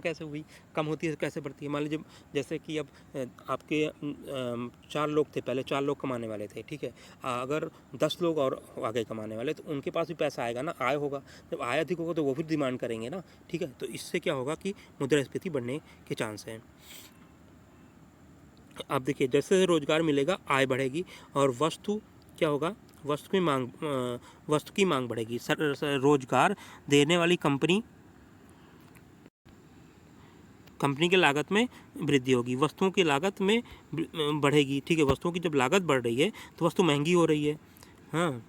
होती है कैसे बढ़ती है? मान लीजिए जैसे कि अब आपके 4 लोग थे, पहले 4 लोग कमाने वाले थे, ठीक है। अगर 10 लोग और आगे कमाने वाले, तो उनके पास भी पैसा आएगा ना, आय होगा। जब आय अधिक होगा तो वो भी डिमांड करेंगे ना, ठीक है। तो इससे क्या होगा कि मुद्रास्फीति बढ़ने के चांस हैं। अब देखिए, जैसे रोजगार मिलेगा आय बढ़ेगी और क्या होगा, वस्तु की मांग बढ़ेगी। रोजगार देने वाली कंपनी की लागत में वृद्धि होगी, वस्तुओं की लागत में बढ़ेगी, ठीक है। वस्तुओं की जब लागत बढ़ रही है तो वस्तु महंगी हो रही है, हाँ।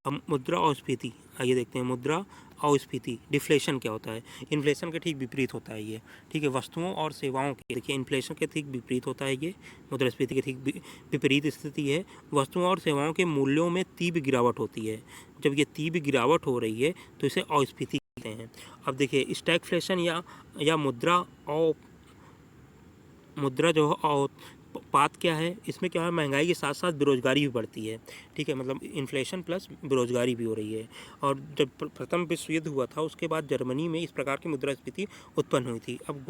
अब मुद्रा और स्फीति, आइए देखते हैं मुद्रा और स्फीति। डिफ्लेशन क्या होता है? इन्फ्लेशन के ठीक विपरीत होता है ये, ठीक है। वस्तुओं और सेवाओं के, देखिए इन्फ्लेशन के ठीक विपरीत होता है ये, मुद्रास्फीति के ठीक विपरीत स्थिति है। वस्तुओं और सेवाओं के मूल्यों में तीव्र गिरावट होती है। जब ये तीव्र गिरावट हो रही है तो इसे अस्फीति कहते हैं। अब देखिए, स्टैगफ्लेशन या मुद्रा जो पात क्या है, इसमें क्या है, महंगाई के साथ साथ बेरोजगारी भी बढ़ती है, ठीक है। मतलब इन्फ्लेशन प्लस बेरोजगारी भी हो रही है। और जब प्रथम विश्व युद्ध हुआ था उसके बाद जर्मनी में इस प्रकार की मुद्रास्फीति उत्पन्न हुई थी। अब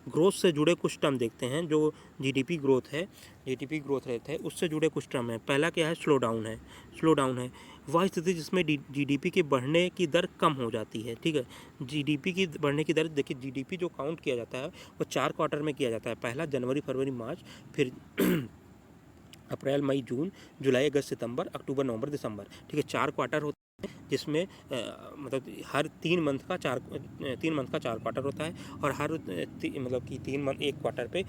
ग्रोथ से जुड़े कुछ टर्म देखते हैं, जो जीडीपी ग्रोथ रेट है, उससे जुड़े कुछ टर्म है। पहला क्या है, स्लो डाउन है वह स्थिति जिसमें जीडीपी के बढ़ने की दर कम हो जाती है, ठीक है। जीडीपी की बढ़ने की दर, देखिए जीडीपी जो काउंट किया जाता है वो 4 क्वार्टर में किया जाता है। पहला जनवरी फरवरी मार्च, फिर अप्रैल मई जून, जुलाई अगस्त सितंबर, अक्टूबर नवंबर दिसंबर, ठीक है। 4 क्वार्टर होते हैं, जिसमें मतलब हर 3 मंथ का 4 क्वार्टर होता है और हर मतलब कि 3 मंथ एक क्वार्टर पे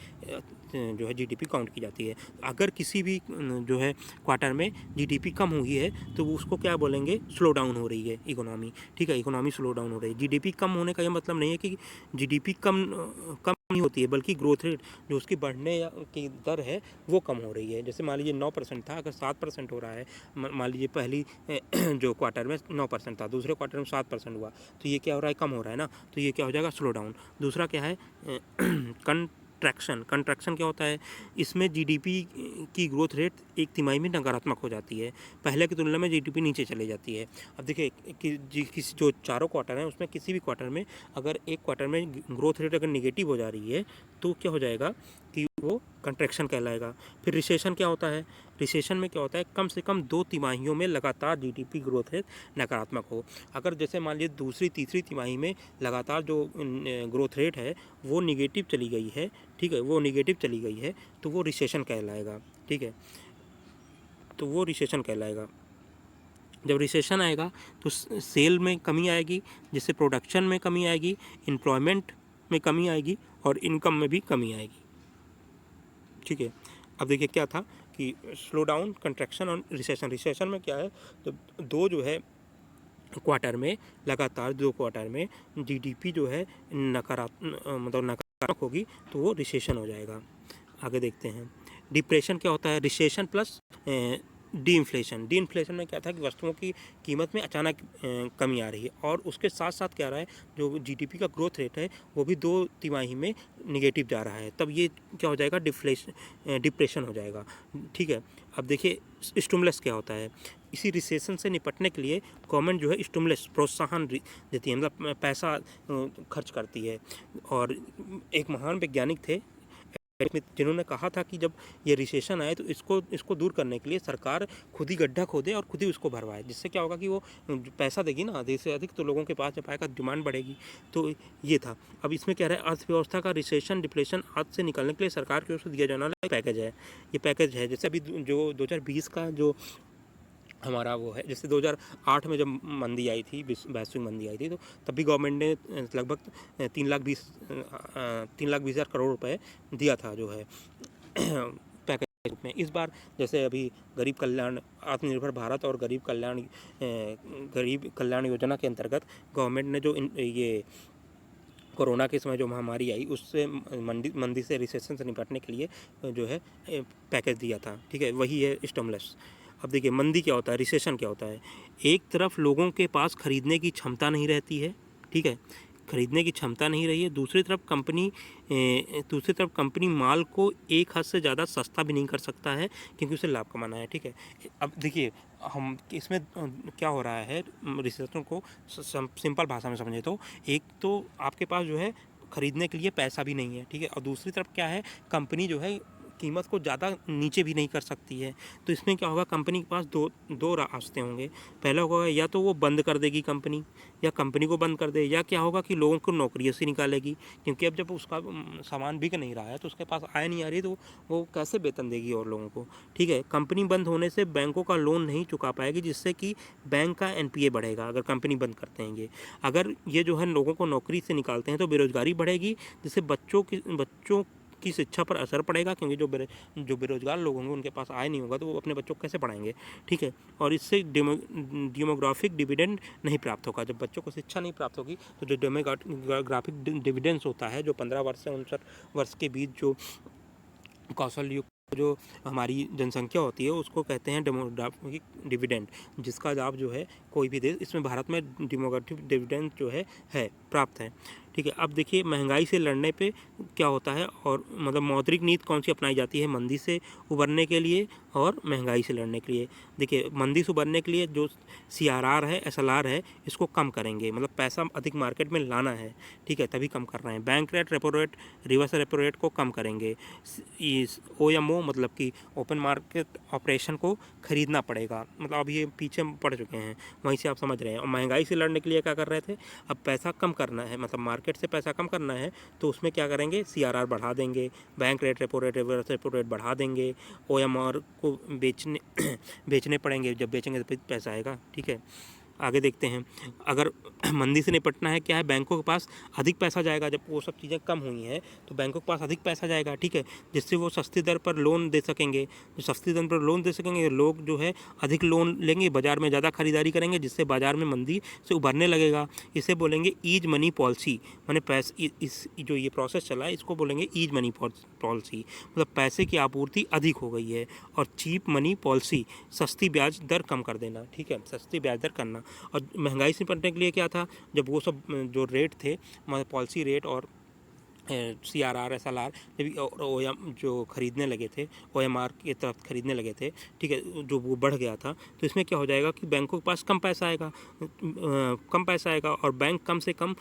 जो है जीडीपी काउंट की जाती है। अगर किसी भी जो है क्वार्टर में जीडीपी कम हुई है तो उसको क्या बोलेंगे, स्लो डाउन हो रही है इकोनॉमी, ठीक है। इकोनॉमी स्लो डाउन हो रही है। जीडीपी कम होने का ये मतलब नहीं है कि जीडीपी कम नहीं होती है, बल्कि ग्रोथ रेट जो उसकी बढ़ने की दर है वो कम हो रही है। जैसे मान लीजिए 9% था, अगर 7% हो रहा है, मान लीजिए पहली जो क्वार्टर में 9% था, दूसरे क्वार्टर में 7% हुआ, तो ये क्या हो रहा है, कम हो रहा है ना, तो ये क्या हो जाएगा, स्लो डाउन। दूसरा क्या है, कंट्रैक्शन क्या होता है, इसमें जीडीपी की ग्रोथ रेट एक तिमाही में नकारात्मक हो जाती है, पहले की तुलना में जीडीपी नीचे चली जाती है। अब देखिए किसी जो चारों क्वार्टर हैं उसमें किसी भी क्वार्टर में अगर एक क्वार्टर में ग्रोथ रेट अगर निगेटिव हो जा रही है तो क्या हो जाएगा कि वो कंट्रैक्शन कहलाएगा। फिर रिसेशन क्या होता है, रिसेशन में क्या होता है, कम से कम 2 तिमाहियों में लगातार जीडीपी ग्रोथ रेट नकारात्मक हो। अगर जैसे मान लीजिए दूसरी तीसरी तिमाही में लगातार जो ग्रोथ रेट है वो निगेटिव चली गई है, ठीक है, वो निगेटिव चली गई है तो वो रिसेशन कहलाएगा, ठीक है, तो वो रिसेशन कहलाएगा। जब रिसेशन आएगा तो सेल में कमी आएगी, जिससे प्रोडक्शन में कमी आएगी, एम्प्लॉयमेंट में कमी आएगी और इनकम में भी कमी आएगी, ठीक है। अब देखिए क्या था कि स्लो डाउन, कंट्रैक्शन और रिसेशन में क्या है, तो दो जो है क्वार्टर में लगातार 2 क्वार्टर में जीडीपी जो है नकारात्मक होगी तो वो रिसेशन हो जाएगा। आगे देखते हैं, डिप्रेशन क्या होता है, रिसेशन प्लस डी इन्फ्लेशन में क्या था कि वस्तुओं की कीमत में अचानक कमी आ रही है, और उसके साथ साथ क्या रहा है, जो जीडीपी का ग्रोथ रेट है वो भी 2 तिमाही में निगेटिव जा रहा है। तब ये क्या हो जाएगा, डिप्रेशन हो जाएगा। ठीक है, अब देखिए स्टिमुलस क्या होता है। इसी रिसेशन से निपटने के लिए गवर्नमेंट जो है स्टिमुलस प्रोत्साहन देती है, मतलब पैसा खर्च करती है। और एक महान वैज्ञानिक थे जिन्होंने कहा था कि जब ये रिसेशन आए तो इसको दूर करने के लिए सरकार खुद ही गड्ढा खोदे और खुद ही उसको भरवाए, जिससे क्या होगा कि वो पैसा देगी ना अधिक से अधिक, तो लोगों के पास जब आएगा डिमांड बढ़ेगी। तो ये था। अब इसमें क्या है, अर्थव्यवस्था का रिसेशन डिप्रेशन आदि से निकलने के लिए सरकार की ओर से दिया जाने वाला पैकेज है। ये पैकेज है जैसे अभी जो 2020 का जो हमारा वो है, जैसे 2008 में जब मंदी आई थी, वैश्विक मंदी आई थी, तो तब भी गवर्नमेंट ने लगभग 3,20,000 करोड़ रुपए दिया था जो है पैकेज के रूप में। इस बार जैसे अभी गरीब कल्याण आत्मनिर्भर भारत और गरीब कल्याण योजना के अंतर्गत गवर्नमेंट ने जो ये कोरोना के समय जो महामारी आई उससे मंदी से रिसेशन से निपटने के लिए जो है पैकेज दिया था। ठीक है, वही है स्टिमुलस। अब देखिए मंदी क्या होता है, रिसेशन क्या होता है। एक तरफ लोगों के पास खरीदने की क्षमता नहीं रहती है, ठीक है, खरीदने की क्षमता नहीं रही है। दूसरी तरफ कंपनी माल को एक हद से ज़्यादा सस्ता भी नहीं कर सकता है क्योंकि उसे लाभ कमाना है। ठीक है, अब देखिए हम इसमें क्या हो रहा है, रिसेशन को सिंपल भाषा में समझे तो एक तो आपके पास जो है खरीदने के लिए पैसा भी नहीं है, ठीक है, और दूसरी तरफ क्या है, कंपनी जो है कीमत को ज़्यादा नीचे भी नहीं कर सकती है। तो इसमें क्या होगा, कंपनी के पास दो रास्ते होंगे। पहला होगा या तो वो बंद कर देगी कंपनी, या कंपनी को बंद कर दे, या क्या होगा कि लोगों को नौकरियों से निकालेगी, क्योंकि अब जब उसका सामान बिक नहीं रहा है तो उसके पास आय नहीं आ रही, तो वो कैसे वेतन देगी और लोगों को। ठीक है, कंपनी बंद होने से बैंकों का लोन नहीं चुका पाएगी, जिससे कि बैंक का एनपीए बढ़ेगा अगर कंपनी बंद करते हैं ये। अगर ये जो है लोगों को नौकरी से निकालते हैं तो बेरोजगारी बढ़ेगी, जिससे बच्चों की शिक्षा पर असर पड़ेगा, क्योंकि जो बेरोजगार लोग होंगे उनके पास आय नहीं होगा तो वो अपने बच्चों को कैसे पढ़ाएंगे। ठीक है, और इससे डेमोग्राफिक डिविडेंड नहीं प्राप्त होगा। जब बच्चों को शिक्षा नहीं प्राप्त होगी तो जो डेमोग्राफिक डिविडेंड्स होता है, जो 15 वर्ष से 59 वर्ष के बीच जो कौशल युक्त जो हमारी जनसंख्या होती है उसको कहते हैं डेमोग्राफिक डिविडेंड, जिसका लाभ जो है कोई भी देश, इसमें भारत में डेमोग्राफिक डिविडेंड जो है प्राप्त है। ठीक है, अब देखिए महंगाई से लड़ने पे क्या होता है, और मतलब मौद्रिक नीति कौन सी अपनाई जाती है मंदी से उबरने के लिए और महंगाई से लड़ने के लिए। देखिए मंदी से उबरने के लिए जो CRR है, SLR है, इसको कम करेंगे, मतलब पैसा अधिक मार्केट में लाना है। ठीक है, तभी कम कर रहे हैं। Bank rate, repo rate, reverse repo rate को कम करेंगे। OMO मतलब कि ओपन मार्केट ऑपरेशन को खरीदना पड़ेगा, मतलब अब ये पीछे पड़ चुके हैं, वहीं से आप समझ रहे हैं। और महंगाई से लड़ने के लिए क्या कर रहे थे, अब पैसा कम करना है, मतलब मार्केट से पैसा कम करना है, तो उसमें क्या करेंगे, CRR बढ़ा देंगे, bank rate, repo rate, reverse repo rate बढ़ा देंगे, OMR को बेचने पड़ेंगे, जब बेचेंगे तो पैसा आएगा। ठीक है, आगे देखते हैं। अगर मंदी से निपटना है, क्या है, बैंकों के पास अधिक पैसा जाएगा। जब वो सब चीज़ें कम हुई हैं तो बैंकों के पास अधिक पैसा जाएगा। ठीक है, जिससे वो सस्ती दर पर लोन दे सकेंगे। जो सस्ती दर पर लोन दे सकेंगे, लोग जो है अधिक लोन लेंगे, बाज़ार में ज़्यादा खरीदारी करेंगे, जिससे बाज़ार में मंदी से उभरने लगेगा। इसे बोलेंगे ईज मनी पॉलिसी, मैंने इस जो ये प्रोसेस चला है इसको बोलेंगे ईज मनी पॉलिसी, मतलब पैसे की आपूर्ति अधिक हो गई है। और चीप मनी पॉलिसी, सस्ती ब्याज दर कम कर देना। ठीक है, सस्ती ब्याज दर करना। और महंगाई से निपटने के लिए क्या था, जब वो सब जो रेट थे, पॉलिसी रेट और CRR, SLR जब जो खरीदने लगे थे, OMR के तरफ खरीदने लगे थे, ठीक है, जो वो बढ़ गया था, तो इसमें क्या हो जाएगा कि बैंकों के पास कम पैसा आएगा, और बैंक कम से कम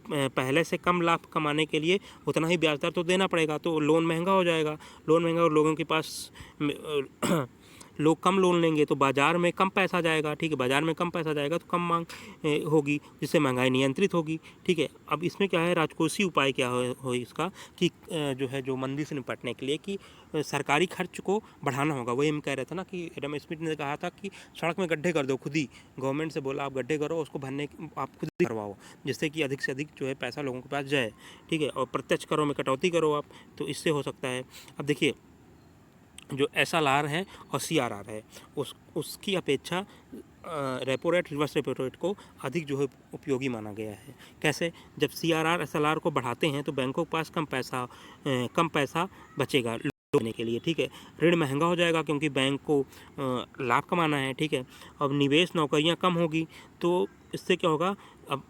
पहले से कम लाभ कमाने के लिए उतना ही ब्याज दर तो देना पड़ेगा, तो लोन महंगा हो जाएगा। और लोगों के पास लोग कम लोन लेंगे तो बाज़ार में कम पैसा जाएगा। ठीक है, बाज़ार में कम पैसा जाएगा तो कम मांग होगी, जिससे महंगाई नियंत्रित होगी। ठीक है, अब इसमें क्या है, राजकोषीय उपाय क्या हो इसका कि जो है जो मंदी से निपटने के लिए कि सरकारी खर्च को बढ़ाना होगा। वही हम कह रहे थे ना कि एडम स्मिथ ने कहा था कि सड़क में गड्ढे कर दो खुद ही, गवर्नमेंट से बोला आप गड्ढे करो, उसको भरने आप खुद ही करवाओ, जिससे कि अधिक से अधिक जो है पैसा लोगों के पास जाए। ठीक है, और प्रत्यक्ष करों में कटौती करो आप, तो इससे हो सकता है। अब देखिए जो SLR है और CRR है, उसकी अपेक्षा repo rate, reverse repo rate को अधिक जो है उपयोगी माना गया है। कैसे, जब CRR, SLR को बढ़ाते हैं तो बैंकों के पास कम पैसा बचेगा। लेने के लिए, ठीक है। ऋण महंगा हो जाएगा क्योंकि बैंक को लाभ कमाना है, ठीक है। अब निवेश, नौकरियां कम होगी, तो इससे क्या होगा, अब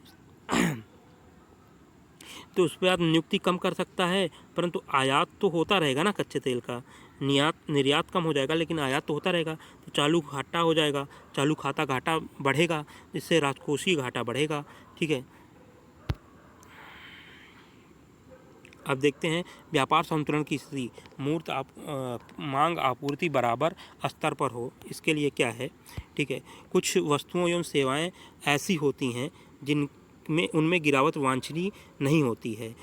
तो उस पर आप नियुक्ति कम कर सकता है, परंतु आयात तो होता रहेगा ना कच्चे तेल का। निर्यात कम हो जाएगा लेकिन आयात तो होता रहेगा, तो चालू घाटा हो जाएगा, चालू खाता घाटा बढ़ेगा, इससे राजकोषीय घाटा बढ़ेगा, ठीक है। अब देखते हैं व्यापार संतुलन की स्थिति। मूर्त मांग आपूर्ति बराबर स्तर पर हो, इसके लिए क्या है, ठीक है। कुछ वस्तुओं एवं सेवाएं ऐसी होती हैं जिनमें उनमें गिरावट वांछनीय नहीं होती है,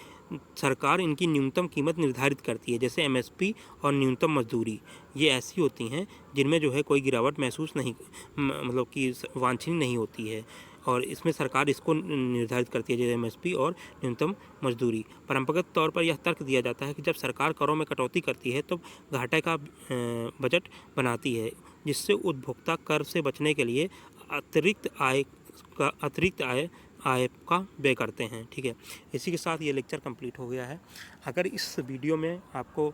सरकार इनकी न्यूनतम कीमत निर्धारित करती है, जैसे एमएसपी और न्यूनतम मजदूरी। ये ऐसी होती हैं जिनमें जो है कोई गिरावट महसूस नहीं, मतलब कि वांछनीय नहीं होती है, और इसमें सरकार इसको निर्धारित करती है, जैसे एमएसपी और न्यूनतम मजदूरी। परंपरागत तौर पर यह तर्क दिया जाता है कि जब सरकार करों में कटौती करती है तो घाटे का बजट बनाती है, जिससे उपभोक्ता कर से बचने के लिए अतिरिक्त आय का व्यय करते हैं, ठीक है। इसी के साथ ये लेक्चर कंप्लीट हो गया है। अगर इस वीडियो में आपको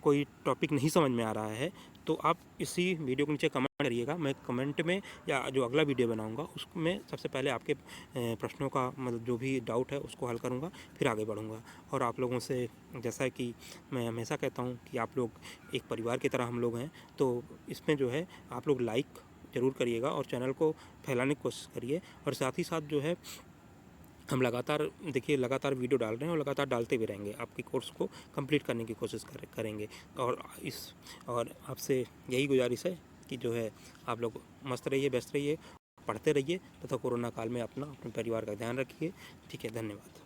कोई टॉपिक नहीं समझ में आ रहा है तो आप इसी वीडियो के नीचे कमेंट करिएगा। मैं कमेंट में या जो अगला वीडियो बनाऊंगा उसमें सबसे पहले आपके प्रश्नों का मतलब जो भी डाउट है उसको हल करूंगा, फिर आगे बढ़ूंगा। और आप लोगों से, जैसा कि मैं हमेशा कहता हूं कि आप लोग एक परिवार की तरह हम लोग हैं, तो इसमें जो है आप लोग लाइक ज़रूर करिएगा और चैनल को फैलाने की कोशिश करिए। और साथ ही साथ जो है हम लगातार लगातार वीडियो डाल रहे हैं और लगातार डालते भी रहेंगे, आपके कोर्स को कंप्लीट करने की कोशिश करेंगे। और आपसे यही गुजारिश है कि जो है आप लोग मस्त रहिए, व्यस्त रहिए, पढ़ते रहिए तथा कोरोना काल में अपने परिवार का ध्यान रखिए, ठीक है। धन्यवाद।